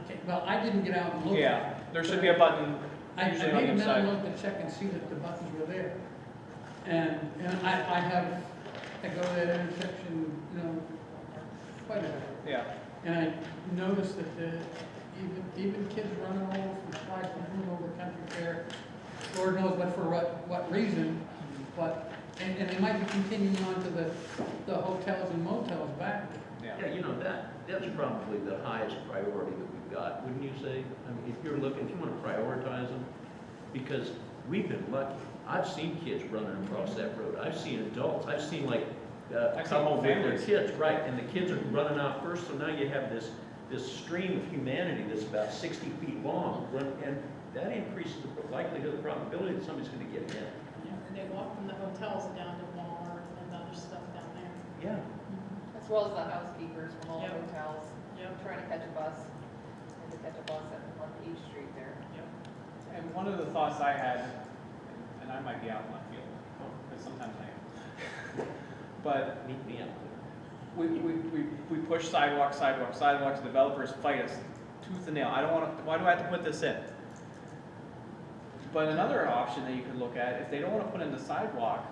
okay, well, I didn't get out and look. Yeah, there should be a button I usually made a on the mental side. note to check and see that the buttons were there. And I go to that intersection, you know, quite a bit. Yeah, And I noticed that even kids running over from Splash Lagoon over Country Fair, Lord knows for what reason, but, and they might be continuing on to the hotels and motels back. yeah. Yeah, you know, that's probably the highest priority that we've got, wouldn't you say? I mean, if you want to prioritize them, because we've been lucky. I've seen kids running across that road. I've seen adults. I've seen like a I've seen couple whole with their families. kids, right? And the kids are running out first, so now you have this stream of humanity that's about 60 feet long, and that increases the likelihood, the probability that somebody's going to get in. And they walk from the hotels down to Walmart and other stuff down there. Yeah. As well as the housekeepers from all the Yep. hotels, Yep, trying to catch a bus, and to catch a bus on East Street there. yep. And one of the thoughts I had, and I might be out in my field, because sometimes I am, but Meet me up. we push sidewalks, developers fight us tooth and nail. I don't want to, why do I have to put this in? But another option that you could look at, if they don't want to put in the sidewalk,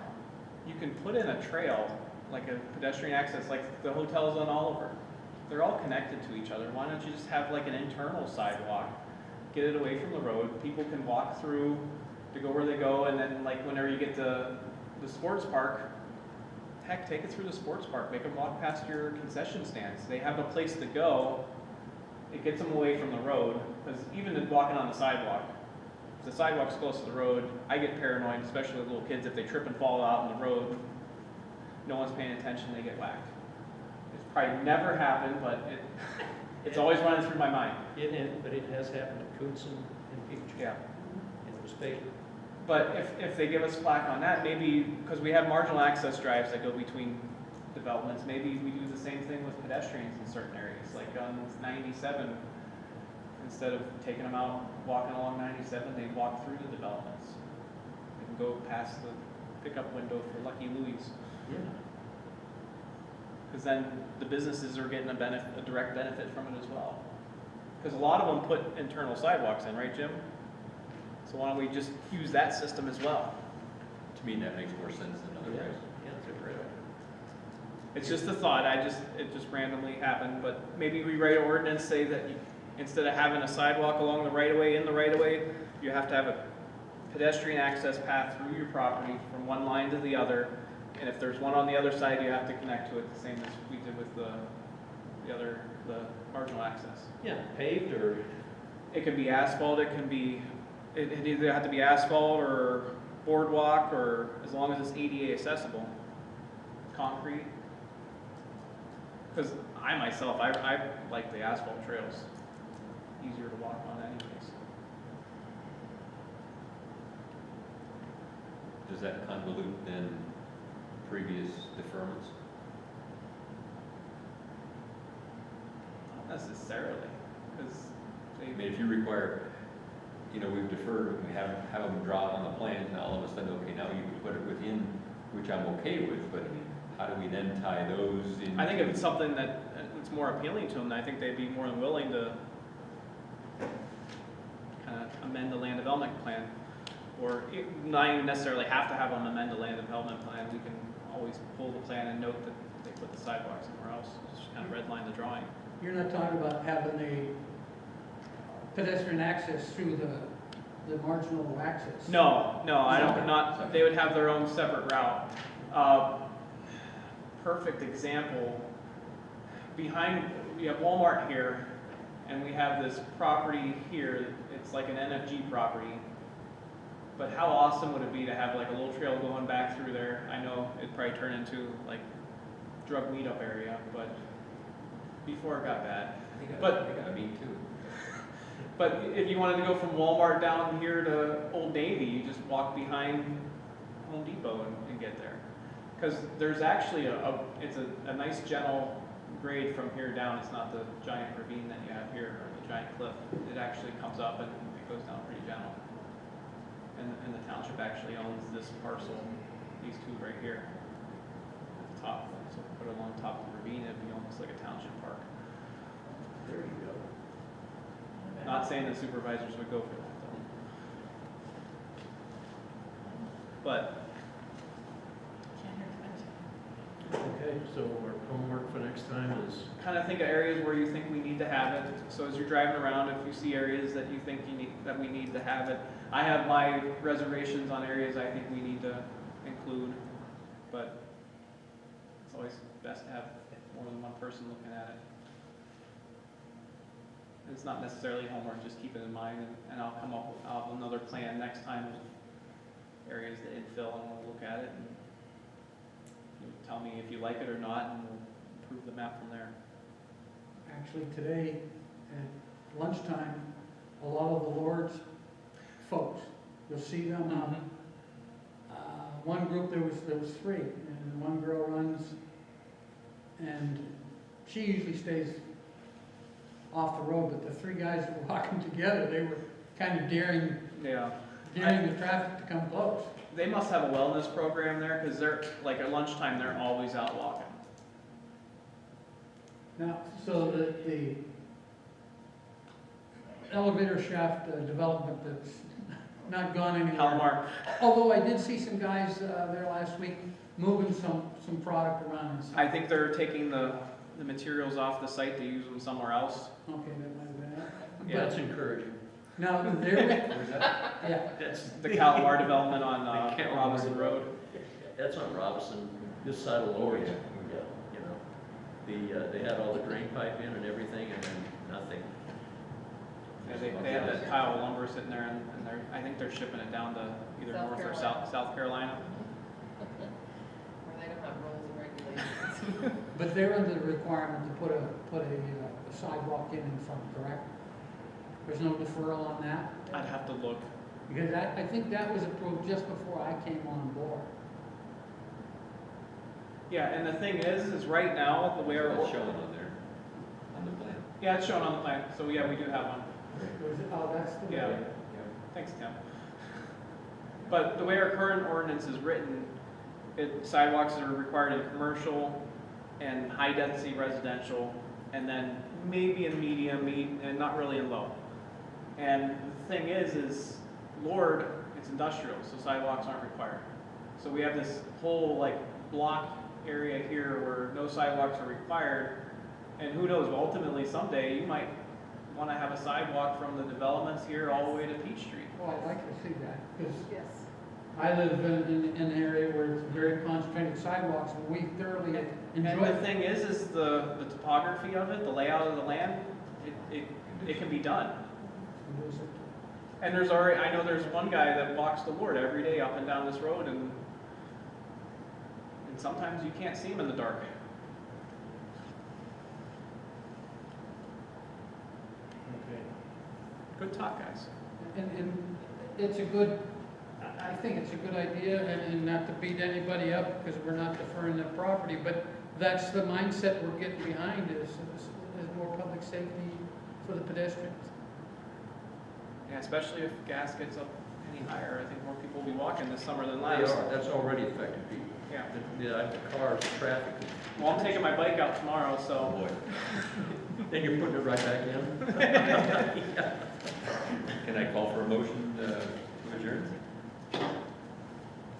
you can put in a trail, like a pedestrian access, like the hotels on Oliver. They're all connected to each other. Why don't you just have like an internal sidewalk? Get it away from the road. People can walk through to go where they go, and then like whenever you get to the sports park, heck, take it through the sports park. Make them walk past your concession stands. They have a place to go. It gets them away from the road, because even walking on the sidewalk, if the sidewalk's close to the road, I get paranoid, especially with little kids, if they trip and fall out in the road, no one's paying attention, they get whacked. It's probably never happened, but it's always running through my mind. But it has happened to Koontz and Peach. Yeah. And it was fatal. But if they give us flack on that, maybe, because we have marginal access drives that go between developments, maybe we do the same thing with pedestrians in certain areas, like on 97. Instead of taking them out, walking along 97, they walk through the developments. They can go past the pickup window for Lucky Louie's. Yeah. Because then the businesses are getting a direct benefit from it as well. Because a lot of them put internal sidewalks in, right, Jim? So why don't we just use that system as well? To me, that makes more sense than other ways. Yeah, that's a great idea. It's just a thought, it just randomly happened, but maybe we write an ordinance, say that instead of having a sidewalk along the right-of-way, in the right-of-way, you have to have a pedestrian access path through your property from one line to the other, and if there's one on the other side, you have to connect to it, the same as we did with the marginal access. Yeah, paved or, It can be asphalt, it either have to be asphalt or boardwalk, or as long as it's ADA accessible, concrete. Because I myself, I like the asphalt trails, easier to walk on anyways. Does that convolute then previous deferments? Not necessarily, because I mean, if you require, you know, we've deferred, we have them draw it on the plans, now all of a sudden, okay, now you can put it within, which I'm okay with, but how do we then tie those in? I think if it's something that it's more appealing to them, I think they'd be more than willing to kind of amend the land development plan. Or not even necessarily have to have them amend the land development plan. We can always pull the plan and note that they put the sidewalk somewhere else. Just kind of redline the drawing. You're not talking about having a pedestrian access through the marginal access? No, I don't, not, they would have their own separate route. Perfect example, behind, we have Walmart here, and we have this property here, it's like an NFG property. But how awesome would it be to have like a little trail going back through there? I know it'd probably turn into like drug meetup area, but before it got bad. But- They got me too. But if you wanted to go from Walmart down here to Old Navy, you just walk behind Home Depot and get there. Because there's actually it's a nice gentle grade from here down. It's not the giant ravine that you have here, or the giant cliff. It actually comes up and it goes down pretty gentle. And the township actually owns this parcel, these two right here, at the top. So put it along top of the ravine, it'd be almost like a township park. There you go. Not saying the supervisors would go for that though. But Can't hear much. Okay, so our homework for next time is, kind of think of areas where you think we need to have it. So as you're driving around, if you see areas that you think that we need to have it, I have my reservations on areas I think we need to include, but it's always best to have more than one person looking at it. And it's not necessarily homework, just keep it in mind, and I'll come up with another plan next time of areas to infill, and we'll look at it and you tell me if you like it or not, and we'll improve the map from there. Actually, today at lunchtime, a lot of the Lord's folks, you'll see them. One group, there was three, and one girl runs, and she usually stays off the road, but the three guys that were walking together, they were kind of daring Yeah. the traffic to come close. They must have a wellness program there, because they're, like at lunchtime, they're always out walking. Now, so the elevator shaft development that's not gone anywhere. Calamar, Although I did see some guys there last week moving some product around and stuff. I think they're taking the materials off the site to use them somewhere else. Okay, that might have been it. Yeah. that's encouraging. Now, there, Where's that? yeah, That's, The Calamar development on The Calamar. Robinson Road. that's on Robinson, this side of Lori, you know. They had all the drain pipe in and everything, and then nothing. Yeah, they have that pile of lumber sitting there, and I think they're shipping it down to either South North or Carolina. South Carolina. Where they don't have rules and regulations. but they're under the requirement to put a sidewalk in front, correct? There's no deferral on that? I'd have to look. Because I think that was approved just before I came on board. Yeah, and the thing is right now, the way our, It's showing on there, on the plan. yeah, it's shown on the plan, so yeah, we do have one. Oh, that's the Yeah. way. Thanks, Tim. But the way our current ordinance is written, sidewalks are required in commercial and high-density residential, and then maybe in medium, and not really in low. And the thing is Lord, it's industrial, so sidewalks aren't required. So we have this whole like block area here where no sidewalks are required, and who knows, ultimately someday you might want to have a sidewalk from the developments here all the way to Peach Street. Well, I'd like to see that, because Yes. I live in an area where it's very concentrated sidewalks, and we thoroughly And enjoy the thing is the topography of it, the layout of the land, it can be done. And there's already, I know there's one guy that walks the Lord every day up and down this road, and sometimes you can't see him in the dark. Okay. Good talk, guys. And it's a good, I think it's a good idea, and not to beat anybody up, because we're not deferring the property, but that's the mindset we're getting behind, is more public safety for the pedestrians. Yeah, especially if gas gets up any higher, I think more people will be walking this summer than They last. are, that's already affected people. Yeah. The cars, the traffic. Well, I'm taking my bike out tomorrow, Oh, so. boy. Then you're putting it right back in? Can I call for a motion to adjourn?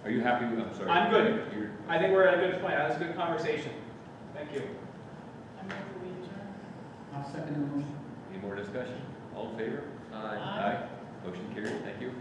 Are you happy? I'm sorry. I'm good. You're- I think we're at a good point. That was a good conversation. Thank you. I'm ready for we adjourn. I'll second the motion. Any more discussion? All in favor? Aye. Aye. Motion carried. Thank you.